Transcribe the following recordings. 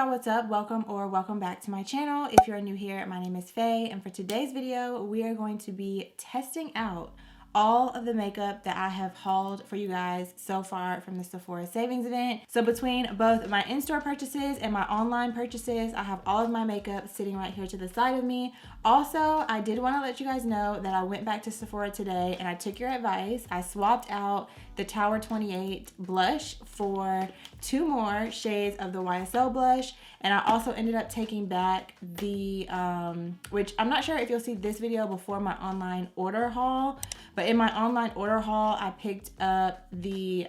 y'all, what's up? Welcome back to my channel. If you're new here, my name is Faye, and for today's video, we are going to be testing out all of the makeup that I have hauled for you guys so far from the Sephora savings event. So between both my in-store purchases and my online purchases, I have all of my makeup sitting right here to the side of me. Also, I did want to let you guys know that I went back to Sephora today and I took your advice. I swapped out the Tower 28 blush for 2 more shades of the YSL blush, and I also ended up taking back the which I'm not sure if you'll see this video before my online order haul, but in my online order haul I picked up the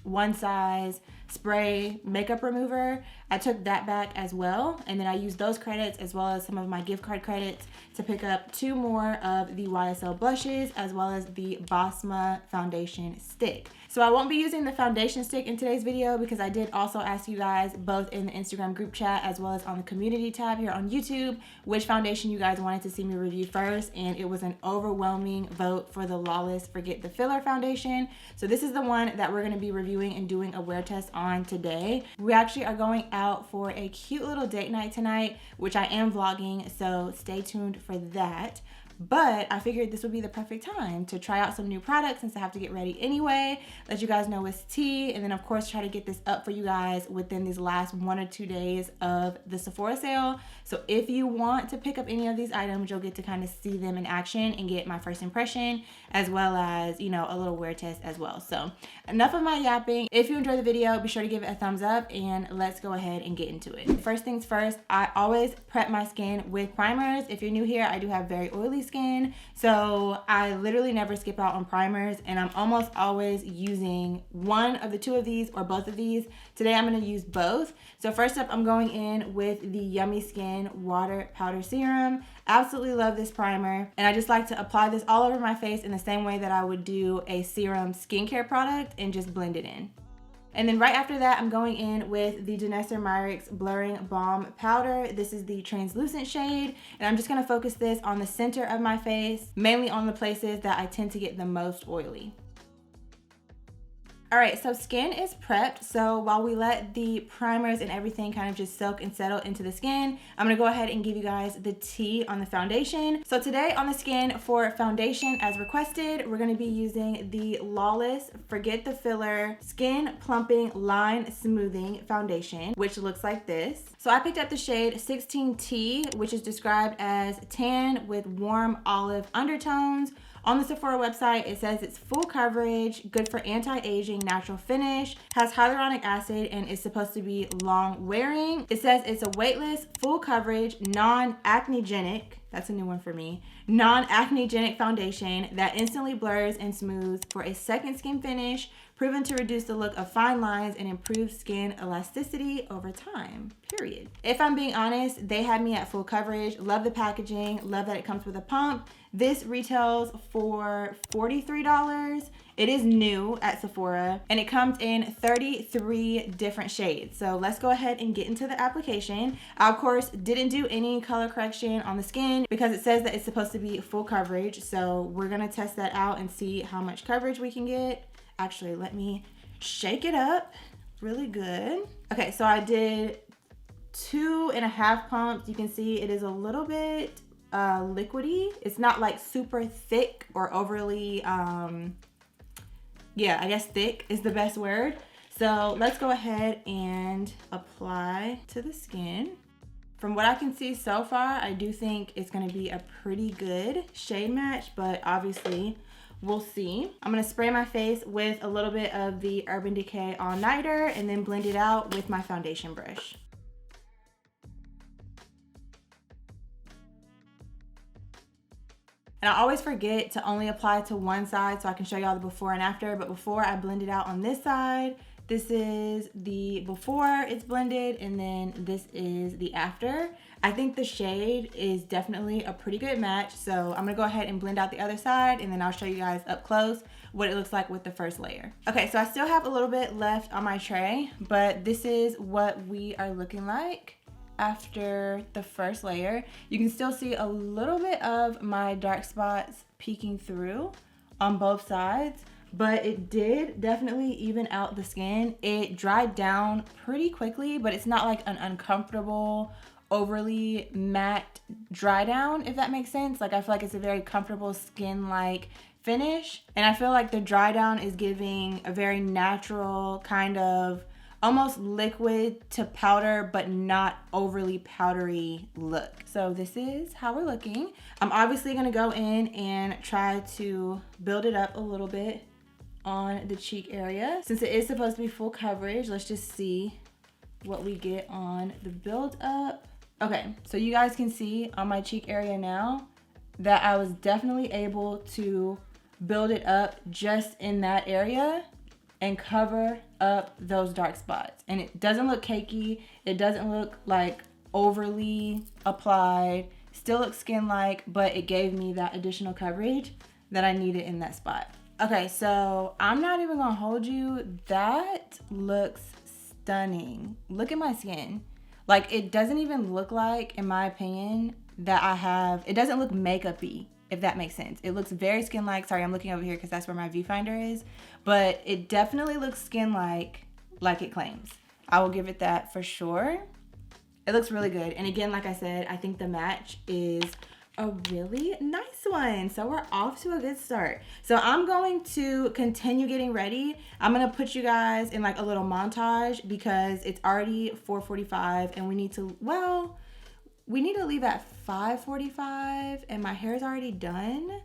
one size spray makeup remover. I took that back as well, and then I used those credits as well as some of my gift card credits to pick up 2 more of the YSL blushes as well as the Bosma foundation stick. So I won't be using the foundation stick in today's video because I did also ask you guys both in the Instagram group chat as well as on the community tab here on YouTube which foundation you guys wanted to see me review first, and it was an overwhelming vote for the Lawless Forget the Filler foundation. So this is the one that we're going to be reviewing and doing a wear test on today. We actually are going out for a cute little date night tonight, which I am vlogging, so stay tuned for that. But I figured this would be the perfect time to try out some new products since I have to get ready anyway, let you guys know what's tea, and then of course try to get this up for you guys within these last 1 or 2 days of the Sephora sale. So if you want to pick up any of these items, you'll get to kind of see them in action and get my first impression as well as, you know, a little wear test as well. So enough of my yapping. If you enjoyed the video, be sure to give it a thumbs up and let's go ahead and get into it. First things first, I always prep my skin with primers. If you're new here, I do have very oily skin, so I literally never skip out on primers, and I'm almost always using one of the 2 of these or both of these. Today I'm going to use both. So first up, I'm going in with the Yummy Skin Water Powder Serum. Absolutely love this primer, and I just like to apply this all over my face in the same way that I would do a serum skincare product and just blend it in. And then right after that, I'm going in with the Danessa Myricks Blurring Balm Powder. This is the translucent shade, and I'm just gonna focus this on the center of my face, mainly on the places that I tend to get the most oily. All right, so skin is prepped. So while we let the primers and everything kind of just soak and settle into the skin, I'm gonna go ahead and give you guys the tea on the foundation. So today on the skin for foundation, as requested, we're gonna be using the Lawless Forget the Filler Skin Plumping Line Smoothing Foundation, which looks like this. So I picked up the shade 16T, which is described as tan with warm olive undertones. On the Sephora website, it says it's full coverage, good for anti-aging, natural finish, has hyaluronic acid, and is supposed to be long wearing. It says it's a weightless, full coverage, non-acnegenic, that's a new one for me, non-acnegenic foundation that instantly blurs and smooths for a second skin finish, proven to reduce the look of fine lines and improve skin elasticity over time, period. If I'm being honest, they had me at full coverage. Love the packaging, love that it comes with a pump. This retails for $43. It is new at Sephora, and it comes in 33 different shades. So let's go ahead and get into the application. I, of course, didn't do any color correction on the skin because it says that it's supposed to be full coverage. So we're gonna test that out and see how much coverage we can get. Actually, let me shake it up really good. Okay, so I did 2.5 pumps. You can see it is a little bit liquidy. It's not like super thick or overly, yeah, I guess thick is the best word. So let's go ahead and apply to the skin. From what I can see so far, I do think it's gonna be a pretty good shade match, but obviously we'll see. I'm gonna spray my face with a little bit of the Urban Decay All Nighter and then blend it out with my foundation brush. And I always forget to only apply to one side so I can show y'all the before and after, but before I blend it out on this side, this is the before it's blended, and then this is the after. I think the shade is definitely a pretty good match, so I'm gonna go ahead and blend out the other side, and then I'll show you guys up close what it looks like with the first layer. Okay, so I still have a little bit left on my tray, but this is what we are looking like after the first layer. You can still see a little bit of my dark spots peeking through on both sides, but it did definitely even out the skin. It dried down pretty quickly, but it's not like an uncomfortable, overly matte dry down, if that makes sense. Like I feel like it's a very comfortable skin-like finish, and I feel like the dry down is giving a very natural kind of almost liquid to powder, but not overly powdery look. So this is how we're looking. I'm obviously gonna go in and try to build it up a little bit on the cheek area. Since it is supposed to be full coverage, let's just see what we get on the build up. Okay, so you guys can see on my cheek area now that I was definitely able to build it up just in that area and cover up those dark spots. And it doesn't look cakey. It doesn't look like overly applied. Still looks skin-like, but it gave me that additional coverage that I needed in that spot. Okay, so I'm not even gonna hold you. That looks stunning. Look at my skin. Like, it doesn't even look like, in my opinion, that I have, it doesn't look makeup-y, if that makes sense. It looks very skin-like. Sorry, I'm looking over here because that's where my viewfinder is. But it definitely looks skin-like, like it claims. I will give it that for sure. It looks really good. And again, like I said, I think the match is a really nice one. So we're off to a good start. So I'm going to continue getting ready. I'm gonna put you guys in like a little montage because it's already 4:45 and we need to, well, we need to leave at 5:45 and my hair is already done.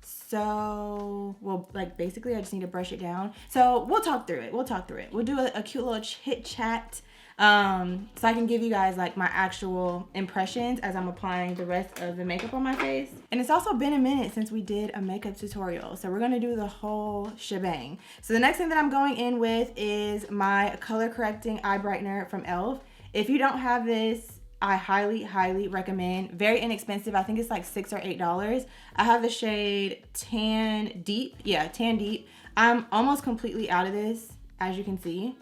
So, well, like basically I just need to brush it down. So we'll talk through it. We'll do a cute little chit chat. So I can give you guys like my actual impressions as I'm applying the rest of the makeup on my face. And it's also been a minute since we did a makeup tutorial. So we're gonna do the whole shebang. So the next thing that I'm going in with is my color correcting eye brightener from e.l.f. If you don't have this, I highly, highly recommend. Very inexpensive. I think it's like $6 or $8. I have the shade Tan Deep. Yeah, Tan Deep. I'm almost completely out of this, as you can see.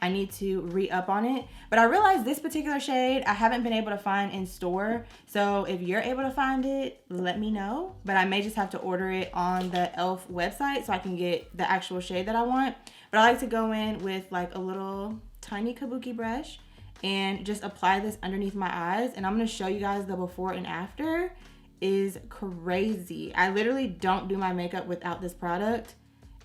I need to re-up on it. But I realized this particular shade I haven't been able to find in store. So if you're able to find it, let me know. But I may just have to order it on the e.l.f. website so I can get the actual shade that I want. But I like to go in with like a little tiny kabuki brush and just apply this underneath my eyes. And I'm gonna show you guys the before and after is crazy. I literally don't do my makeup without this product.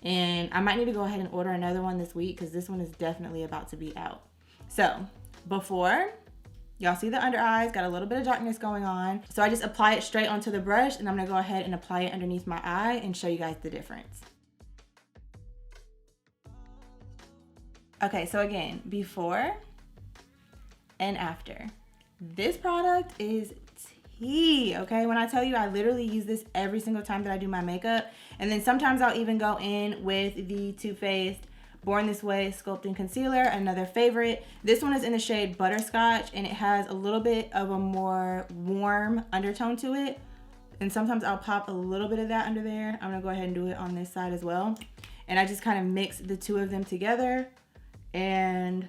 And I might need to go ahead and order another one this week because this one is definitely about to be out. So before, y'all see the under eyes, got a little bit of darkness going on. So I just apply it straight onto the brush and I'm gonna go ahead and apply it underneath my eye and show you guys the difference. Okay, so again, before and after. This product is tea, okay? When I tell you I literally use this every single time that I do my makeup. And then sometimes I'll even go in with the Too Faced Born This Way Sculpting Concealer, another favorite. This one is in the shade Butterscotch and it has a little bit of a more warm undertone to it. And sometimes I'll pop a little bit of that under there. I'm gonna go ahead and do it on this side as well. And I just kind of mix the two of them together. And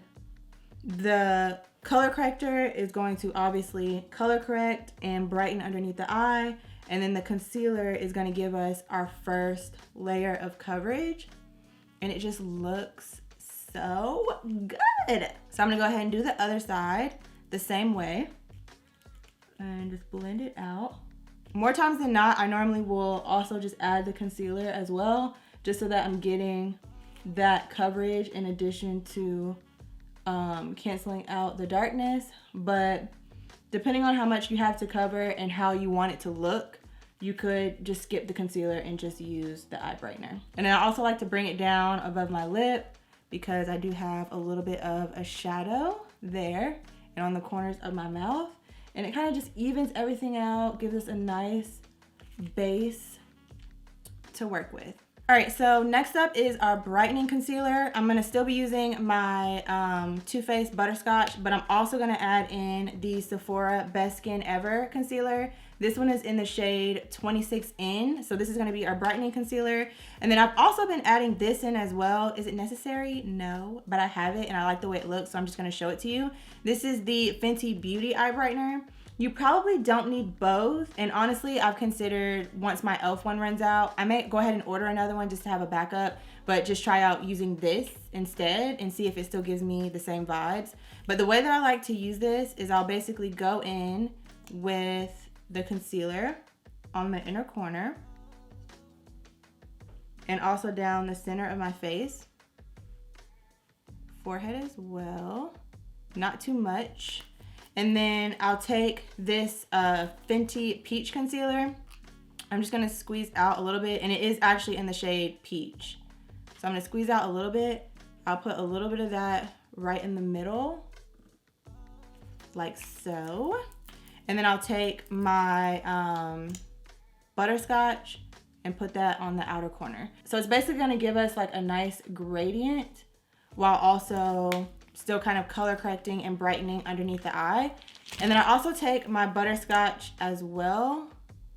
the color corrector is going to obviously color correct and brighten underneath the eye. And then the concealer is going to give us our first layer of coverage. And it just looks so good. So I'm going to go ahead and do the other side the same way. And just blend it out. More times than not, I normally will also just add the concealer as well. Just so that I'm getting that coverage in addition to canceling out the darkness. But depending on how much you have to cover and how you want it to look, you could just skip the concealer and just use the eye brightener. And then I also like to bring it down above my lip because I do have a little bit of a shadow there and on the corners of my mouth. And it kind of just evens everything out, gives us a nice base to work with. All right, so next up is our brightening concealer. I'm gonna still be using my Too Faced Butterscotch, but I'm also gonna add in the Sephora Best Skin Ever concealer. This one is in the shade 26N, so this is gonna be our brightening concealer. And then I've also been adding this in as well. Is it necessary? No, but I have it and I like the way it looks, so I'm just gonna show it to you. This is the Fenty Beauty Eye Brightener. You probably don't need both. And honestly, I've considered once my e.l.f. one runs out, I may go ahead and order another one just to have a backup, but just try out using this instead and see if it still gives me the same vibes. But the way that I like to use this is I'll basically go in with the concealer on the inner corner and also down the center of my face, forehead as well, not too much. And then I'll take this Fenty Peach Concealer. I'm just gonna squeeze out a little bit, and it is actually in the shade Peach. So I'm gonna squeeze out a little bit. I'll put a little bit of that right in the middle, like so. And then I'll take my butterscotch and put that on the outer corner. So it's basically gonna give us like a nice gradient while also still kind of color correcting and brightening underneath the eye. And then I also take my butterscotch as well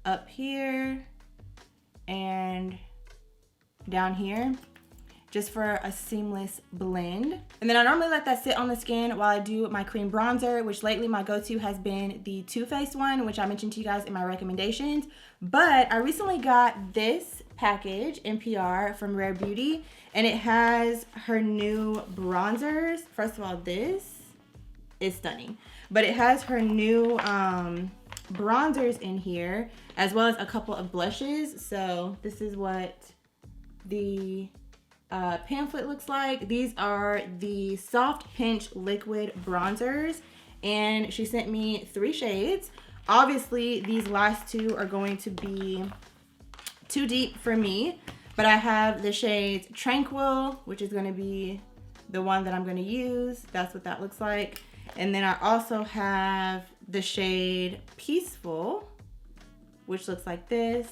up here and down here, just for a seamless blend. And then I normally let that sit on the skin while I do my cream bronzer, which lately my go-to has been the Too Faced one, which I mentioned to you guys in my recommendations. But I recently got this package, NPR, from Rare Beauty, and it has her new bronzers. First of all, this is stunning, but it has her new bronzers in here, as well as a couple of blushes. So this is what the pamphlet looks like. These are the Soft Pinch Liquid Bronzers, and she sent me 3 shades. Obviously, these last 2 are going to be too deep for me, but I have the shades Tranquil, which is going to be the one that I'm going to use. That's what that looks like. And then I also have the shade Peaceful, which looks like this.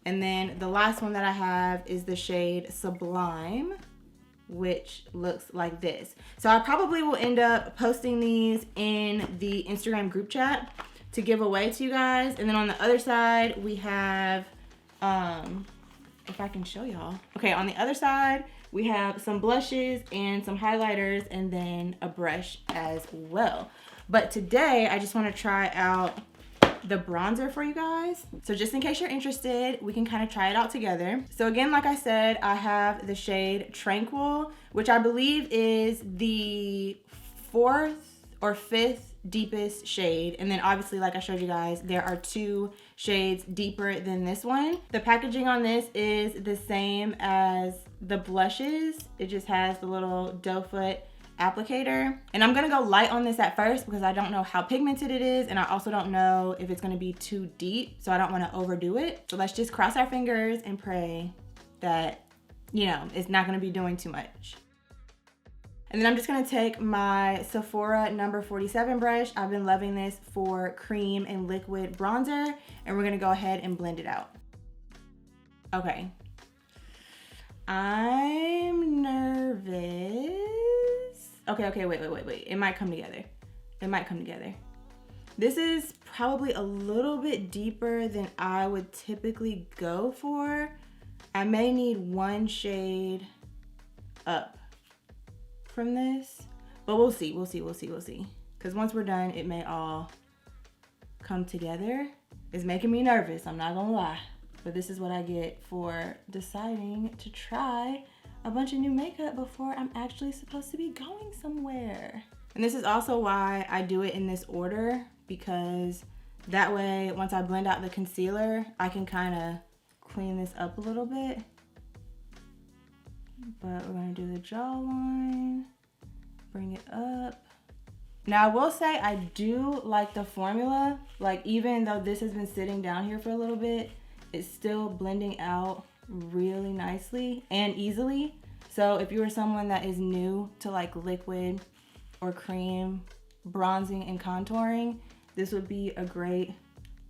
And then the last one that I have is the shade Sublime, which looks like this. So I probably will end up posting these in the Instagram group chat to give away to you guys. And then on the other side, we have, if I can show y'all. Okay, on the other side, we have some blushes and some highlighters and then a brush as well. But today, I just want to try out the bronzer for you guys. So just in case you're interested, we can kind of try it out together. So again, like I said, I have the shade Tranquil, which I believe is the 4th or 5th deepest shade. And then obviously, like I showed you guys, there are 2 shades deeper than this one. The packaging on this is the same as the blushes. It just has the little doe foot applicator. And I'm gonna go light on this at first because I don't know how pigmented it is, and I also don't know if it's gonna be too deep, so I don't wanna overdo it. So let's just cross our fingers and pray that, you know, it's not gonna be doing too much. And then I'm just gonna take my Sephora number 47 brush. I've been loving this for cream and liquid bronzer, and we're gonna go ahead and blend it out. Okay. I'm nervous. Okay, wait. It might come together. It might come together. This is probably a little bit deeper than I would typically go for. I may need 1 shade up from this, but we'll see. Because once we're done, it may all come together. It's making me nervous, I'm not gonna lie. But this is what I get for deciding to try a bunch of new makeup before I'm actually supposed to be going somewhere. And this is also why I do it in this order, because that way, once I blend out the concealer, I can kind of clean this up a little bit. But we're gonna do the jawline, bring it up. Now I will say I do like the formula. Like, even though this has been sitting down here for a little bit, it's still blending out really nicely and easily. So if you are someone that is new to like liquid or cream bronzing and contouring, this would be a great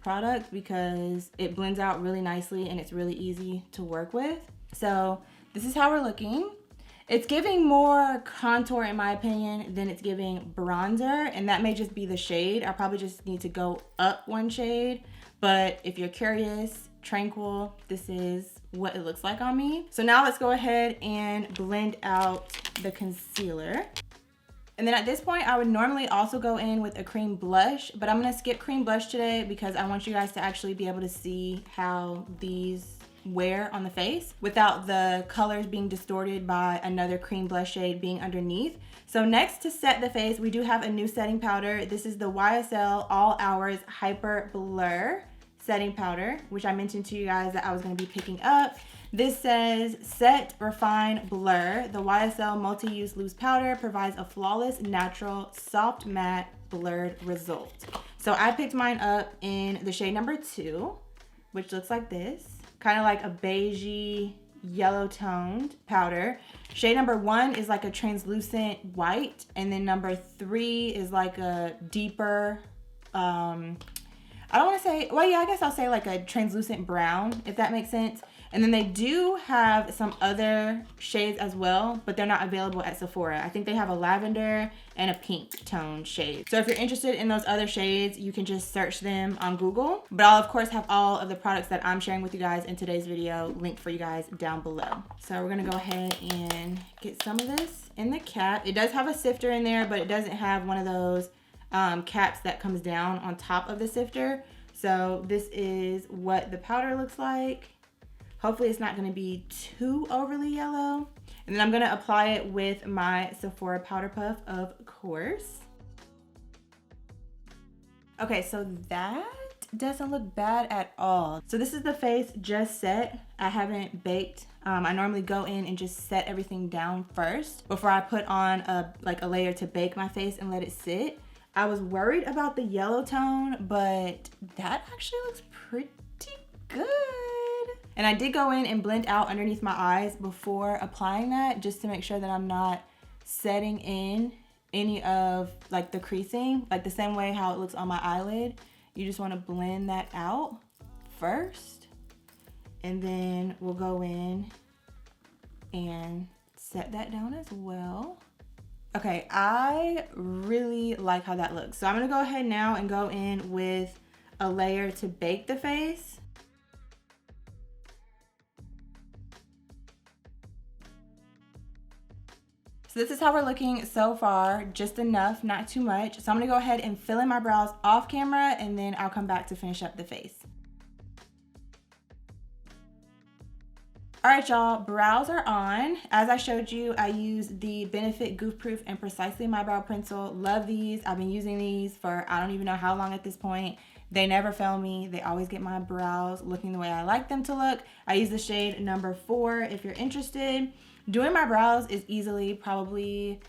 product because it blends out really nicely and it's really easy to work with. So this is how we're looking. It's giving more contour in my opinion than it's giving bronzer, and that may just be the shade. I probably just need to go up 1 shade, but if you're curious, Tranquil, this is what it looks like on me. So now let's go ahead and blend out the concealer. And then at this point, I would normally also go in with a cream blush, but I'm gonna skip cream blush today because I want you guys to actually be able to see how these wear on the face without the colors being distorted by another cream blush shade being underneath. So next, to set the face, we do have a new setting powder. This is the YSL All Hours Hyper Blur setting powder, which I mentioned to you guys that I was gonna be picking up. This says, Set, Refine, Blur. The YSL Multi-Use Loose Powder provides a flawless, natural, soft, matte, blurred result. So I picked mine up in the shade number 2, which looks like this. Kind of like a beigey, yellow toned powder. Shade number 1 is like a translucent white. And then number 3 is like a deeper, I don't want to say, well, yeah, I guess I'll say like a translucent brown, if that makes sense. And then they do have some other shades as well, but they're not available at Sephora. I think they have a lavender and a pink tone shade. So if you're interested in those other shades, you can just search them on Google. But I'll of course have all of the products that I'm sharing with you guys in today's video linked for you guys down below. So we're gonna go ahead and get some of this in the cap. It does have a sifter in there, but it doesn't have one of those caps that comes down on top of the sifter. So this is what the powder looks like. Hopefully it's not gonna be too overly yellow. And then I'm gonna apply it with my Sephora Powder Puff, of course. Okay, so that doesn't look bad at all. So this is the face just set. I haven't baked. I normally go in and just set everything down first before I put on a layer to bake my face and let it sit. I was worried about the yellow tone, but that actually looks pretty good. And I did go in and blend out underneath my eyes before applying that, just to make sure that I'm not setting in any of like the creasing, like the same way how it looks on my eyelid. You just want to blend that out first, and then we'll go in and set that down as well. Okay, I really like how that looks. So I'm gonna go ahead now and go in with a layer to bake the face. So this is how we're looking so far, just enough, not too much. So I'm gonna go ahead and fill in my brows off camera, and then I'll come back to finish up the face. All right, y'all, brows are on. As I showed you, I used the Benefit Goof Proof and Precisely My Brow Pencil. Love these. I've been using these for I don't even know how long at this point. They never fail me. They always get my brows looking the way I like them to look. I use the shade number 4 if you're interested. Doing my brows is easily probably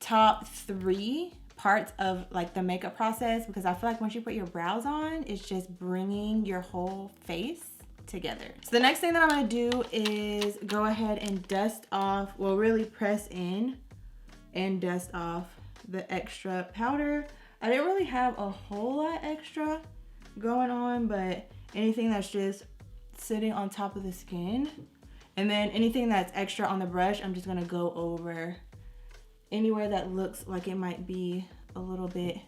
top 3 parts of like the makeup process, because I feel like once you put your brows on, it's just bringing your whole face together. So the next thing that I'm gonna do is go ahead and dust off, well, really press in and dust off the extra powder. I didn't really have a whole lot extra going on, but anything that's just sitting on top of the skin. And then anything that's extra on the brush, I'm just gonna go over anywhere that looks like it might be a little bit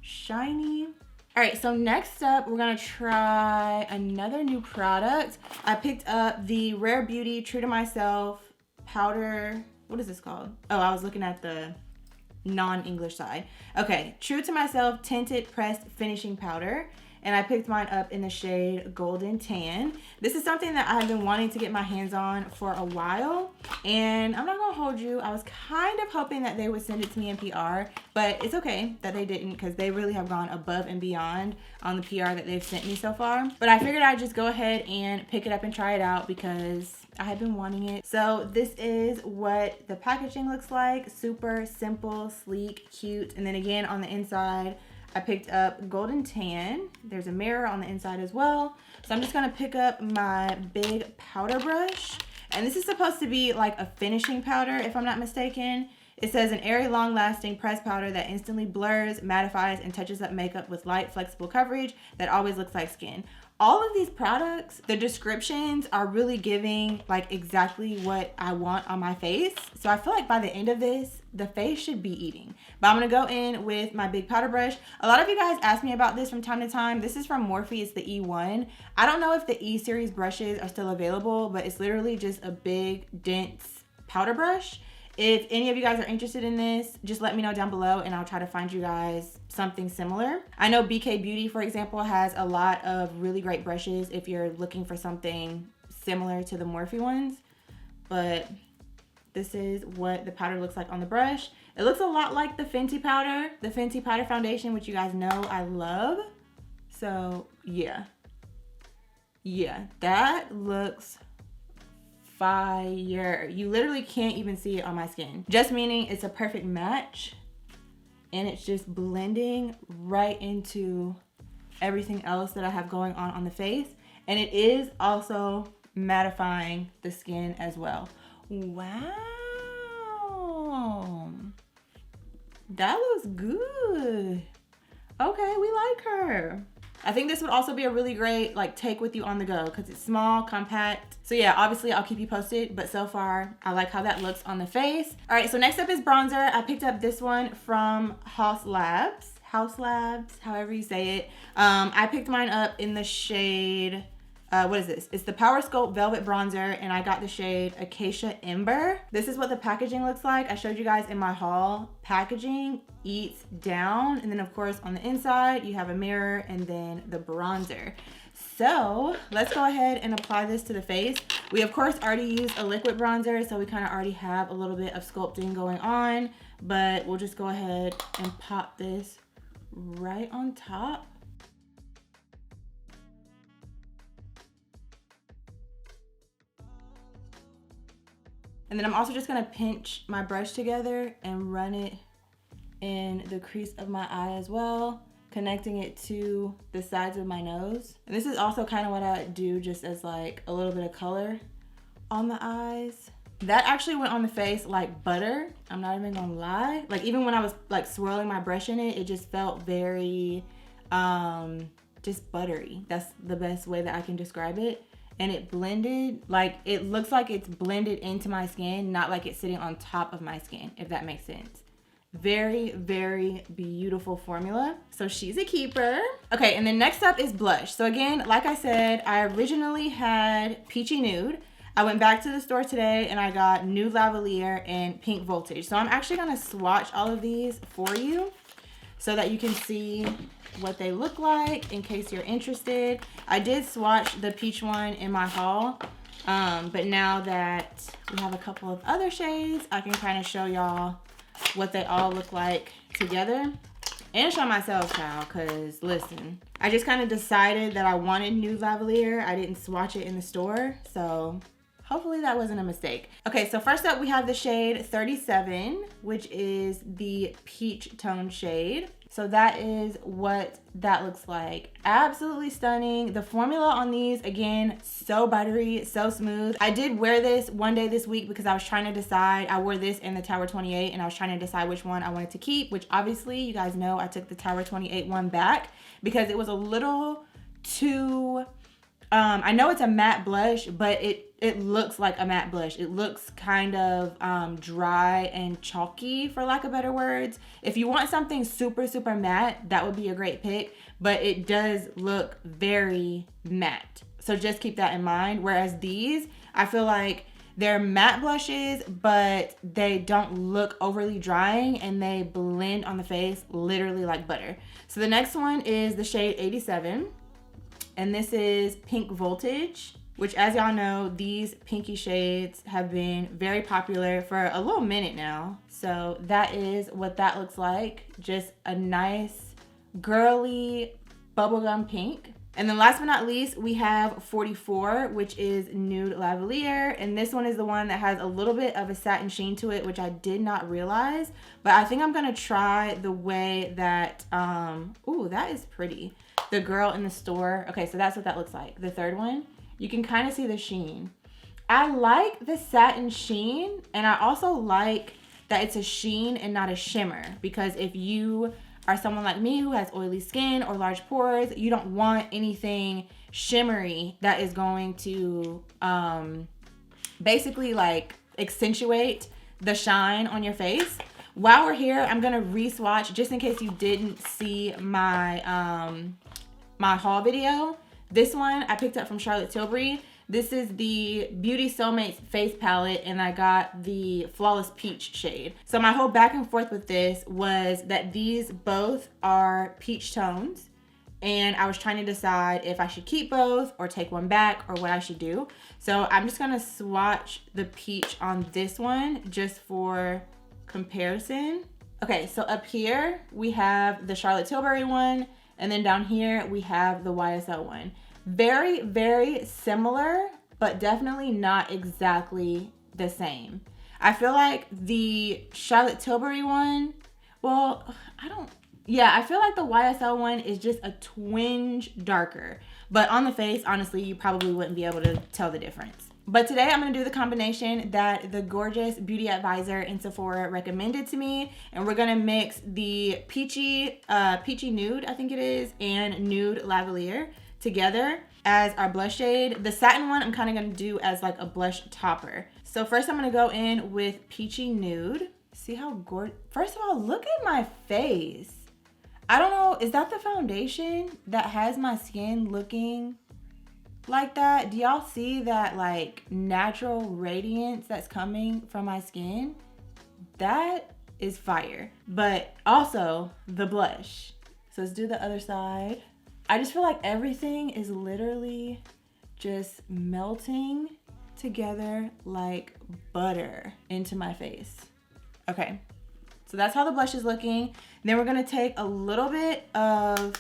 shiny. All right, so next up, we're gonna try another new product. I picked up the Rare Beauty True to Myself powder. What is this called? Oh, I was looking at the non-English side. Okay, True to Myself Tinted Pressed Finishing Powder. And I picked mine up in the shade Golden Tan. This is something that I have been wanting to get my hands on for a while. And I'm not gonna hold you, I was kind of hoping that they would send it to me in PR, but it's okay that they didn't, because they really have gone above and beyond on the PR that they've sent me so far. But I figured I'd just go ahead and pick it up and try it out because I had been wanting it. So this is what the packaging looks like. Super simple, sleek, cute. And then again on the inside, I picked up Golden Tan. There's a mirror on the inside as well. So I'm just gonna pick up my big powder brush. And this is supposed to be like a finishing powder, if I'm not mistaken. It says an airy, long-lasting press powder that instantly blurs, mattifies, and touches up makeup with light, flexible coverage that always looks like skin. All of these products, the descriptions are really giving like exactly what I want on my face. So I feel like by the end of this, the face should be eating. But I'm gonna go in with my big powder brush. A lot of you guys ask me about this from time to time. This is from Morphe, it's the E1. I don't know if the E series brushes are still available, but it's literally just a big, dense powder brush. If any of you guys are interested in this, just let me know down below and I'll try to find you guys something similar. I know BK Beauty, for example, has a lot of really great brushes if you're looking for something similar to the Morphe ones. But this is what the powder looks like on the brush. It looks a lot like the Fenty powder foundation, which you guys know I love. So yeah, that looks fire. You literally can't even see it on my skin, just meaning it's a perfect match, and it's just blending right into everything else that I have going on the face, and it is also mattifying the skin as well. Wow, that looks good. Okay, we like her. I think this would also be a really great like take with you on the go because it's small, compact. So yeah, obviously I'll keep you posted, but so far I like how that looks on the face. All right, so next up is bronzer. I picked up this one from House Labs, however you say it. I picked mine up in the shade, what is this? It's the Power Sculpt Velvet Bronzer, and I got the shade Acacia Ember. This is what the packaging looks like. I showed you guys in my haul. Packaging eats down, and then of course on the inside you have a mirror and then the bronzer. So let's go ahead and apply this to the face. We of course already used a liquid bronzer, so we kind of already have a little bit of sculpting going on, but we'll just go ahead and pop this right on top. And then I'm also just gonna pinch my brush together and run it in the crease of my eye as well, connecting it to the sides of my nose. And this is also kind of what I do just as like a little bit of color on the eyes. That actually went on the face like butter. I'm not even gonna lie. Like even when I was like swirling my brush in it, it just felt very, just buttery. That's the best way that I can describe it. And it blended, like it looks like it's blended into my skin, not like it's sitting on top of my skin, if that makes sense. Very, very beautiful formula. So she's a keeper. Okay, and then next up is blush. So again, like I said, I originally had Peachy Nude. I went back to the store today and I got Nude Lavalier and Pink Voltage. So I'm actually gonna swatch all of these for you so that you can see what they look like in case you're interested. I did swatch the peach one in my haul, but now that we have a couple of other shades, I can kind of show y'all what they all look like together and show myself, child, because listen, I just kind of decided that I wanted Nude Lavalier. I didn't swatch it in the store, so hopefully that wasn't a mistake. Okay, so first up we have the shade 37, which is the peach tone shade. So that is what that looks like. Absolutely stunning. The formula on these, again, so buttery, so smooth. I did wear this one day this week because I was trying to decide. I wore this in the Tower 28 and I was trying to decide which one I wanted to keep, which obviously you guys know I took the Tower 28 one back because it was a little too, I know it's a matte blush, but it looks like a matte blush. It looks kind of dry and chalky, for lack of better words. If you want something super, super matte, that would be a great pick, but it does look very matte. So just keep that in mind. Whereas these, I feel like they're matte blushes, but they don't look overly drying and they blend on the face literally like butter. So the next one is the shade 87. And this is Pink Voltage, which, as y'all know, these pinky shades have been very popular for a little minute now. So that is what that looks like. Just a nice girly bubblegum pink. And then last but not least, we have 44, which is Nude Lavalier. And this one is the one that has a little bit of a satin sheen to it, which I did not realize. But I think I'm gonna try the way that, ooh, that is pretty. The girl in the store. Okay, so that's what that looks like. The third one, you can kind of see the sheen. I like the satin sheen, and I also like that it's a sheen and not a shimmer, because if you are someone like me who has oily skin or large pores, you don't want anything shimmery that is going to basically like accentuate the shine on your face. While we're here, I'm gonna re-swatch just in case you didn't see my my haul video. This one I picked up from Charlotte Tilbury. This is the Beauty Soulmates face palette, and I got the Flawless Peach shade. So my whole back and forth with this was that these both are peach tones, and I was trying to decide if I should keep both or take one back or what I should do. So I'm just gonna swatch the peach on this one just for comparison. Okay, so up here we have the Charlotte Tilbury one, and then down here we have the YSL one. Very, very similar, but definitely not exactly the same. I feel like the Charlotte Tilbury one, well, I feel like the YSL one is just a twinge darker. But on the face, honestly, you probably wouldn't be able to tell the difference. But today I'm going to do the combination that the gorgeous beauty advisor in Sephora recommended to me. And we're going to mix the peachy nude, I think it is, and nude lavalier together as our blush shade. The satin one I'm kind of going to do as like a blush topper. So first I'm going to go in with peachy nude. See how gorgeous. First of all, look at my face. I don't know, is that the foundation that has my skin looking like that? Do y'all see that like natural radiance that's coming from my skin? That is fire. But also the blush. So let's do the other side. I just feel like everything is literally just melting together like butter into my face. Okay, so that's how the blush is looking. Then we're gonna take a little bit of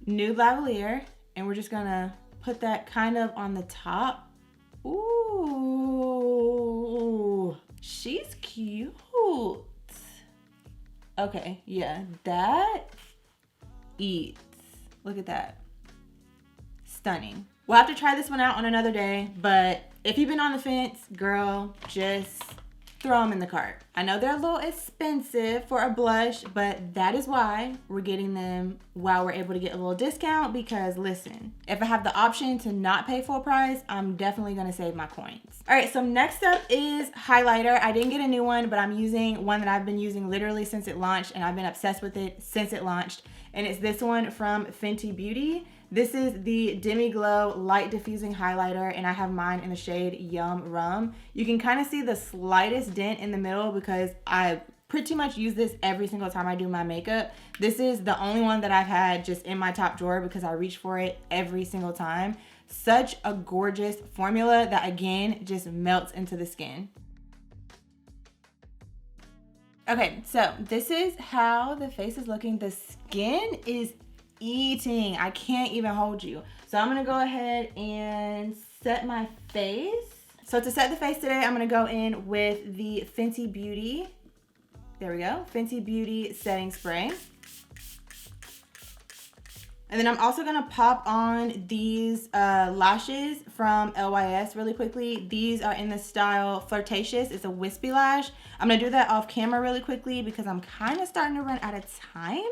nude lavalier and we're just gonna put that kind of on the top. Ooh, she's cute. Okay, yeah, that eats. Look at that. Stunning. We'll have to try this one out on another day, but if you've been on the fence, girl, just throw them in the cart. I know they're a little expensive for a blush, but that is why we're getting them while we're able to get a little discount, because listen, if I have the option to not pay full price, I'm definitely gonna save my coins. All right, so next up is highlighter. I didn't get a new one, but I'm using one that I've been using literally since it launched, and I've been obsessed with it since it launched, and it's this one from Fenty Beauty. This is the Demi Glow Light Diffusing Highlighter, and I have mine in the shade Yum Rum. You can kind of see the slightest dent in the middle because I pretty much use this every single time I do my makeup. This is the only one that I've had just in my top drawer because I reach for it every single time. Such a gorgeous formula that, again, just melts into the skin. Okay, so this is how the face is looking. The skin is eating. I can't even hold you. So I'm gonna go ahead and set my face. So to set the face today, I'm gonna go in with the Fenty Beauty. There we go, Fenty Beauty setting spray. And then I'm also gonna pop on these lashes from LYS really quickly. These are in the style Flirtatious. It's a wispy lash. I'm gonna do that off camera really quickly because I'm kind of starting to run out of time.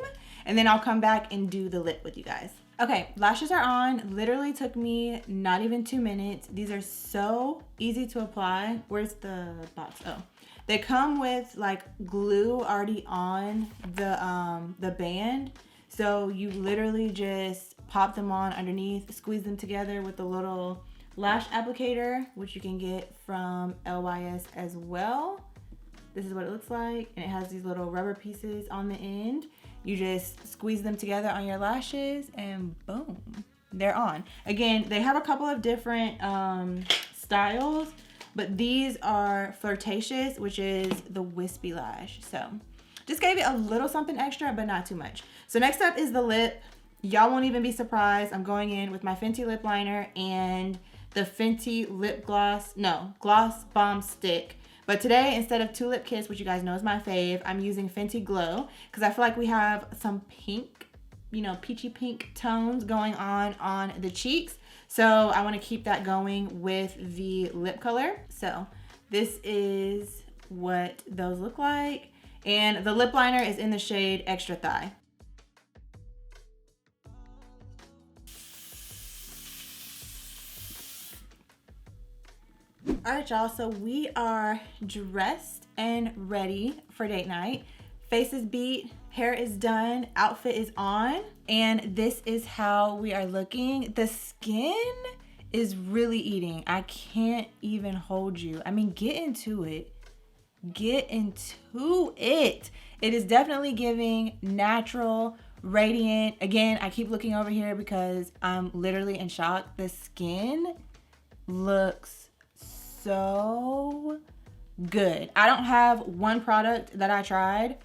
And then I'll come back and do the lip with you guys. Okay, lashes are on. Literally took me not even 2 minutes. These are so easy to apply. Where's the box? Oh, they come with like glue already on the band. So you literally just pop them on underneath, squeeze them together with a little lash applicator, which you can get from LYS as well. This is what it looks like, and it has these little rubber pieces on the end. You just squeeze them together on your lashes and boom, they're on. Again, they have a couple of different styles, but these are Flirtatious, which is the wispy lash. So just gave it a little something extra, but not too much. So next up is the lip. Y'all won't even be surprised. I'm going in with my Fenty lip liner and the Fenty lip gloss, Gloss Bomb Stick. But today, instead of Tulip Kiss, which you guys know is my fave, I'm using Fenty Glow because I feel like we have some pink, peachy pink tones going on the cheeks. So I want to keep that going with the lip color. So this is what those look like. And the lip liner is in the shade Extra Thigh. All right, y'all, so we are dressed and ready for date night. Face is beat, hair is done, outfit is on, and this is how we are looking. The skin is really eating. I can't even hold you. I mean, get into it. Get into it. It is definitely giving natural, radiant. Again, I keep looking over here because I'm literally in shock. The skin looks so good. I don't have one product that I tried.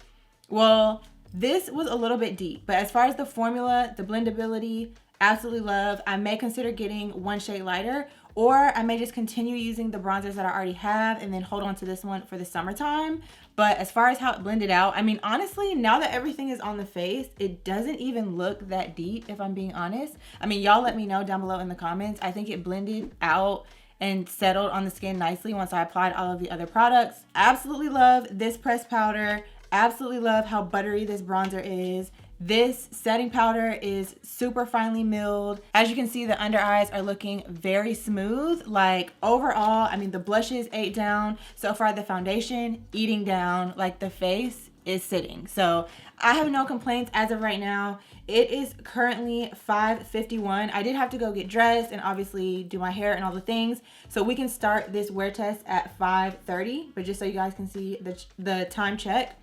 Well, this was a little bit deep, but as far as the formula, the blendability, absolutely love. I may consider getting one shade lighter, or I may just continue using the bronzers that I already have and then hold on to this one for the summertime. But as far as how it blended out, I mean, honestly, now that everything is on the face, it doesn't even look that deep, if I'm being honest. I mean, y'all let me know down below in the comments. I think it blended out and settled on the skin nicely once I applied all of the other products. Absolutely love this pressed powder. Absolutely love how buttery this bronzer is. This setting powder is super finely milled. As you can see, the under eyes are looking very smooth. Like overall, I mean, the blushes ate down. So far, the foundation eating down. Like the face is sitting. So I have no complaints as of right now. It is currently 5:51. I did have to go get dressed and obviously do my hair and all the things. So we can start this wear test at 5:30. But just so you guys can see the time check.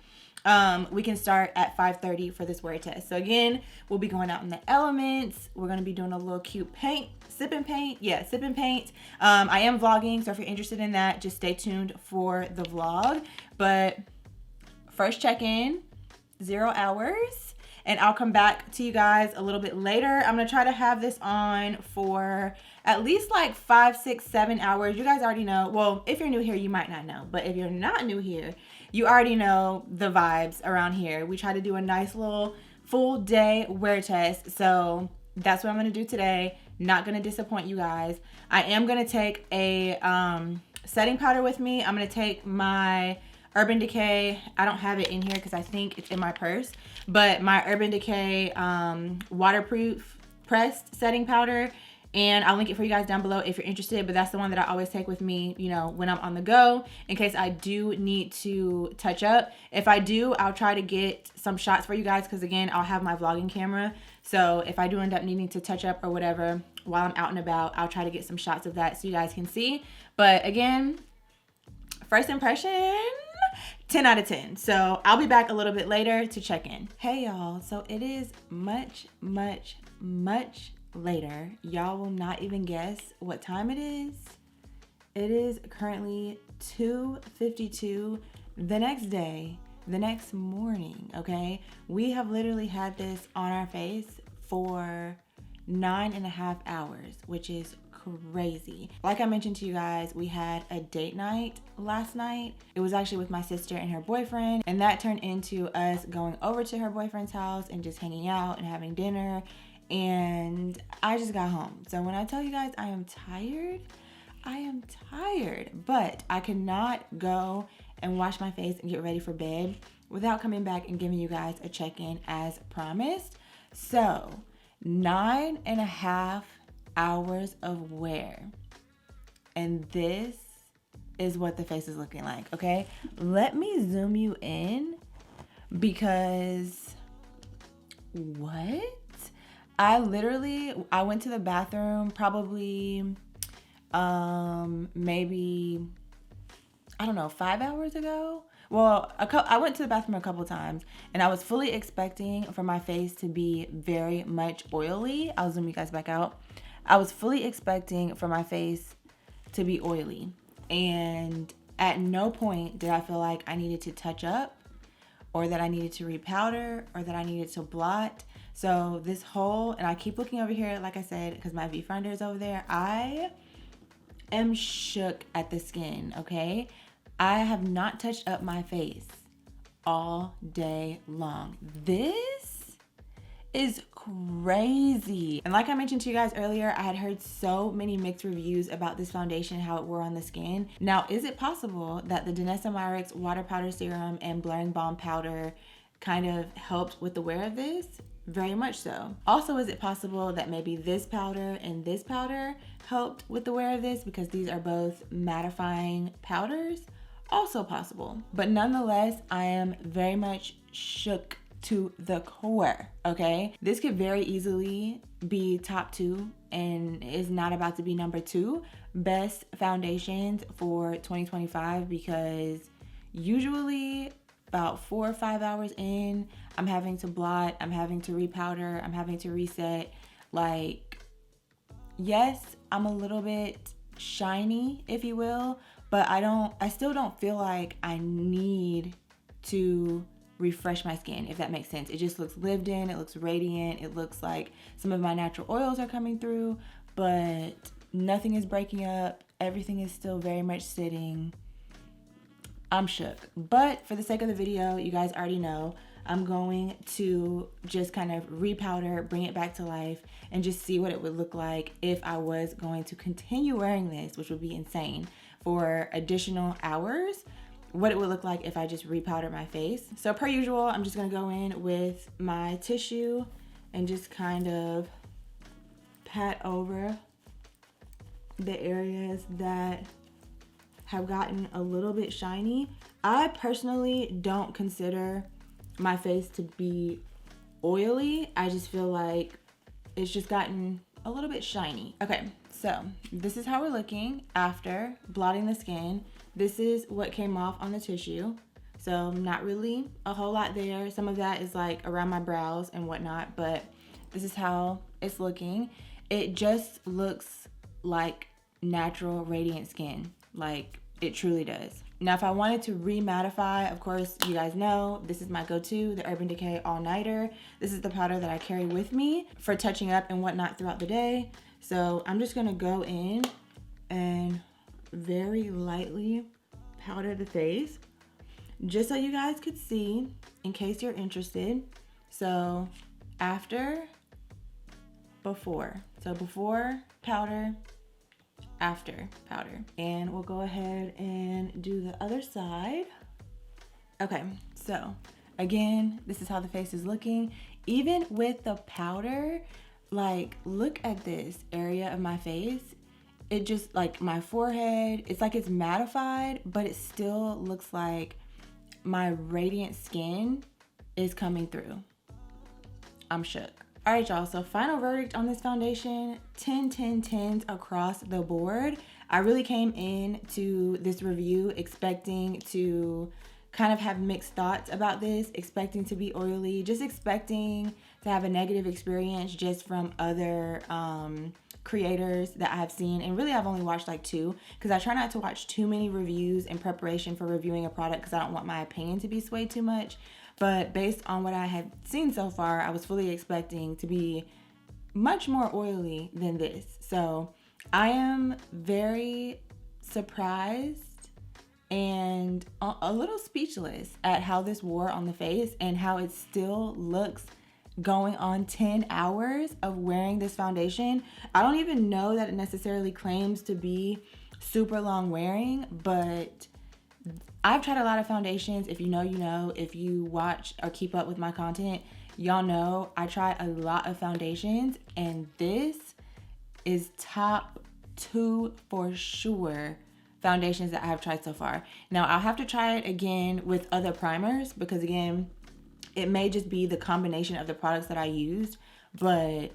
We can start at 5:30 for this wear test. So again, we'll be going out in the elements. We're going to be doing a little cute paint, sipping paint. Yeah, sipping paint. I am vlogging, so if you're interested in that, just stay tuned for the vlog. But first check-in, 0 hours. And I'll come back to you guys a little bit later. I'm going to try to have this on for at least like 5, 6, 7 hours. You guys already know. Well, if you're new here, you might not know. But if you're not new here, you already know the vibes around here. We try to do a nice little full day wear test. So that's what I'm going to do today. Not going to disappoint you guys. I am going to take a setting powder with me. I'm going to take my Urban Decay. I don't have it in here because I think it's in my purse. But my Urban Decay waterproof pressed setting powder. And I'll link it for you guys down below if you're interested. But that's the one that I always take with me, you know, when I'm on the go, in case I do need to touch up. If I do, I'll try to get some shots for you guys because, again, I'll have my vlogging camera. So if I do end up needing to touch up or whatever while I'm out and about, I'll try to get some shots of that so you guys can see. But again, first impression, 10 out of 10. So I'll be back a little bit later to check in. Hey, y'all. So it is much later. Y'all will not even guess what time it is. It is currently 2:52 the next day, the next morning, okay? We have literally had this on our face for 9.5 hours, which is crazy. Like I mentioned to you guys, we had a date night last night. It was actually with my sister and her boyfriend, and that turned into us going over to her boyfriend's house and just hanging out and having dinner. And I just got home. So when I tell you guys I am tired, but I cannot go and wash my face and get ready for bed without coming back and giving you guys a check-in as promised. So 9.5 hours of wear. And this is what the face is looking like, okay? Let me zoom you in because what? I went to the bathroom probably, maybe, I don't know, 5 hours ago. Well, I went to the bathroom a couple times and I was fully expecting for my face to be very much oily. I'll zoom you guys back out. I was fully expecting for my face to be oily. And at no point did I feel like I needed to touch up or that I needed to repowder or that I needed to blot. So this whole, and I keep looking over here, like I said, because my viewfinder is over there. I am shook at the skin, okay? I have not touched up my face all day long. This is crazy. And like I mentioned to you guys earlier, I had heard so many mixed reviews about this foundation, how it wore on the skin. Now, is it possible that the Danessa Myricks Water Powder Serum and Blurring Balm Powder kind of helped with the wear of this? Very much so. Also, is it possible that maybe this powder and this powder helped with the wear of this because these are both mattifying powders? Also possible. But nonetheless, I am very much shook to the core, okay? This could very easily be top 2 and is not about to be number 2 best foundations for 2025, because usually about 4 or 5 hours in, I'm having to blot, I'm having to repowder, I'm having to reset. Like, yes, I'm a little bit shiny, if you will, but I still don't feel like I need to refresh my skin, if that makes sense. It just looks lived in, it looks radiant, it looks like some of my natural oils are coming through, but nothing is breaking up, everything is still very much sitting. I'm shook. But for the sake of the video, you guys already know, I'm going to just kind of repowder, bring it back to life, and just see what it would look like if I was going to continue wearing this, which would be insane, for additional hours. What it would look like if I just repowdered my face. So per usual, I'm just gonna go in with my tissue and just kind of pat over the areas that have gotten a little bit shiny. I personally don't consider my face to be oily. I just feel like it's just gotten a little bit shiny. Okay, so this is how we're looking after blotting the skin. This is what came off on the tissue. So not really a whole lot there. Some of that is like around my brows and whatnot, but this is how it's looking. It just looks like natural radiant skin. Like, it truly does. Now, if I wanted to remattify, of course, you guys know, this is my go-to, the Urban Decay All Nighter. This is the powder that I carry with me for touching up and whatnot throughout the day. So I'm just gonna go in and very lightly powder the face, just so you guys could see, in case you're interested. So after, before. So before powder, after powder. And we'll go ahead and do the other side. Okay, so again, this is how the face is looking. Even with the powder, like, look at this area of my face. It just, like, my forehead, it's like it's mattified, but it still looks like my radiant skin is coming through. I'm shook. All right, y'all, so final verdict on this foundation, 10, 10, 10s across the board. I really came into this review expecting to kind of have mixed thoughts about this, expecting to be oily, just expecting to have a negative experience just from other creators that I have seen. And really, I've only watched like 2, because I try not to watch too many reviews in preparation for reviewing a product, because I don't want my opinion to be swayed too much. But based on what I had seen so far, I was fully expecting to be much more oily than this. So I am very surprised and a little speechless at how this wore on the face and how it still looks going on 10 hours of wearing this foundation. I don't even know that it necessarily claims to be super long wearing, but I've tried a lot of foundations. If you know, you know. If you watch or keep up with my content, y'all know I try a lot of foundations, and this is top 2 for sure foundations that I have tried so far. Now, I'll have to try it again with other primers, because again, it may just be the combination of the products that I used, but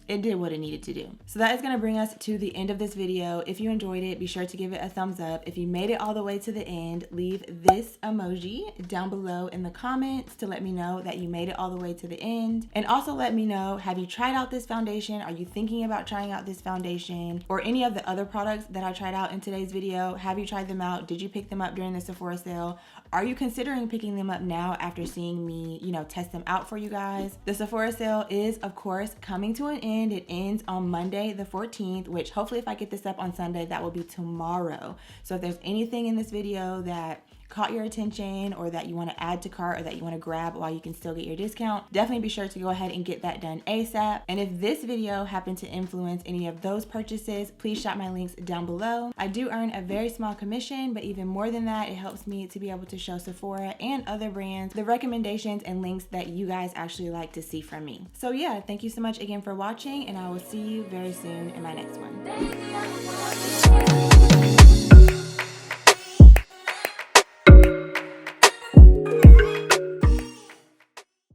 it did what it needed to do. So that is gonna bring us to the end of this video. If you enjoyed it, be sure to give it a thumbs up. If you made it all the way to the end, leave this emoji down below in the comments to let me know that you made it all the way to the end. And also let me know, have you tried out this foundation? Are you thinking about trying out this foundation or any of the other products that I tried out in today's video? Have you tried them out? Did you pick them up during the Sephora sale? Are you considering picking them up now after seeing me, test them out for you guys? The Sephora sale is, of course, coming to an end. It ends on Monday the 14th, which hopefully if I get this up on Sunday, that will be tomorrow. So if there's anything in this video that caught your attention or that you want to add to cart or that you want to grab while you can still get your discount, definitely be sure to go ahead and get that done ASAP. And if this video happened to influence any of those purchases, please shop my links down below. I do earn a very small commission, but even more than that, it helps me to be able to show Sephora and other brands the recommendations and links that you guys actually like to see from me. So yeah, thank you so much again for watching, and I will see you very soon in my next one.